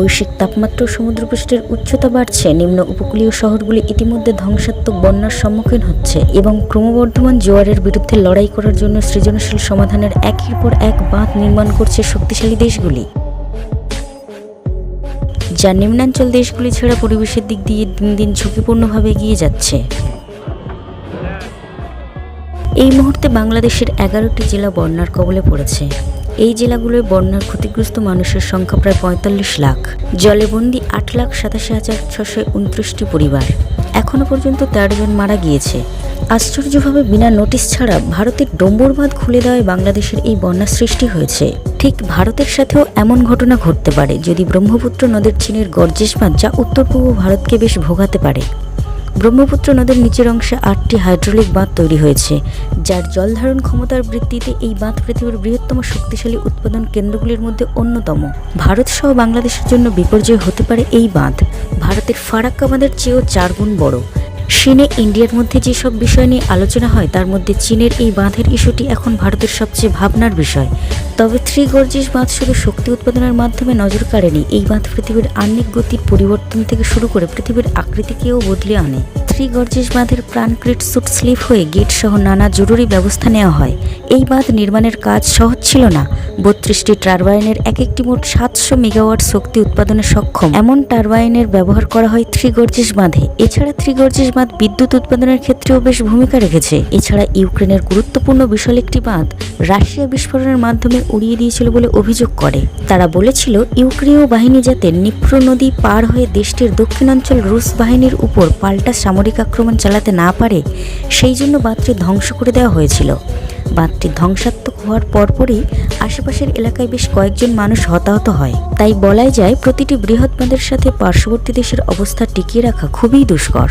বৈশ্বিক তাপমাত্রা ও সমুদ্রপৃষ্ঠের উচ্চতা বাড়ছে, নিম্ন উপকূলীয় শহরগুলি ইতিমধ্যে ধ্বংসাত্মক বন্যার সম্মুখীন হচ্ছে এবং ক্রমবর্ধমান জোয়ারের বিরুদ্ধে লড়াই করার জন্য সৃজনশীল সমাধানের একের পর এক বাঁধ নির্মাণ করছে শক্তিশালী দেশগুলি, যা নিম্নাঞ্চল দেশগুলি ছাড়া পরিবেশের দিক দিয়ে দিন দিন ঝুঁকিপূর্ণভাবে এগিয়ে যাচ্ছে। এই মুহূর্তে বাংলাদেশের 11টি জেলা বন্যার কবলে পড়েছে। এই জেলাগুলোয় বন্যার ক্ষতিগ্রস্ত মানুষের সংখ্যা প্রায় 45 লাখ। জলেবন্দি 8,87,629টি পরিবার। এখনও পর্যন্ত 13 জন মারা গিয়েছে। আশ্চর্যভাবে বিনা নোটিশ ছাড়া ভারতের ডম্বুর বাঁধ খুলে দেওয়ায় বাংলাদেশের এই বন্যার সৃষ্টি হয়েছে। ঠিক ভারতের সাথেও এমন ঘটনা ঘটতে পারে যদি ব্রহ্মপুত্র নদের চীনের গর্জেস বাঁধ, যা উত্তর পূর্ব ভারতকে বেশ ভোগাতে পারে। ব্রহ্মপুত্র নদের নিচের অংশে 8টি হাইড্রোলিক বাঁধ তৈরি হয়েছে, যার জলধারণ ক্ষমতার বৃদ্ধিতে এই বাঁধ পৃথিবীর বৃহত্তম শক্তিশালী উৎপাদন কেন্দ্রগুলির মধ্যে অন্যতম। ভারত সহ বাংলাদেশের জন্য বিপর্যয় হতে পারে এই বাঁধ। ভারতের ফারাক্কা বাঁধের চেয়েও 4 গুণ বড়। চীনে ইন্ডিয়ার মধ্যে যেসব বিষয় নিয়ে আলোচনা হয় তার মধ্যে চীনের এই বাঁধের ইস্যুটি এখন ভারতের সবচেয়ে ভাবনার বিষয়। তবে থ্রি গর্জেস বাঁধ শুধু শক্তি উৎপাদনের মাধ্যমে নজর কাড়েনি, এই বাঁধ পৃথিবীর আহ্নিক গতির পরিবর্তন থেকে শুরু করে পৃথিবীর আকৃতিকেও বদলে আনে। থ্রি গর্জেস বাঁধের প্রাণক্রিট সুট স্লিপ হয়ে গেট সহ নানা জরুরি ব্যবস্থা নেওয়া হয়। এই বাঁধ নির্মাণের কাজ সহজ ছিল না। 32টি টারবাইনের এক একটি মোট 700 মেগাওয়াট শক্তি উৎপাদনে সক্ষম এমন টারবাইনের ব্যবহার করা হয় থ্রি গর্জেস বাঁধে। এছাড়া থ্রি গর্জেস বাঁধ বিদ্যুৎ উৎপাদনের ক্ষেত্রেও বেশ ভূমিকা রেখেছে। এছাড়া ইউক্রেনের গুরুত্বপূর্ণ বিশাল একটি বাঁধ রাশিয়া বিস্ফোরণের মাধ্যমে উড়িয়ে দিয়েছিল বলে অভিযোগ করে। তারা বলেছিল ইউক্রেনীয় বাহিনী যাতে নিপ্রো নদী পার হয়ে দেশটির দক্ষিণাঞ্চল রুশ বাহিনীর উপর পাল্টা সামরিক আক্রমণ চালাতে না পারে, সেই জন্য বাঁধটি ধ্বংস করে দেওয়া হয়েছিল। বাঁধটি ধ্বংসাত্মক হওয়ার পরপরই আশেপাশের এলাকায় বেশ কয়েকজন মানুষ হতাহত হয়। তাই বলাই যায় প্রতিটি বৃহৎ বাঁধের সাথে পার্শ্ববর্তী দেশের অবস্থা টিকিয়ে রাখা খুবই দুষ্কর।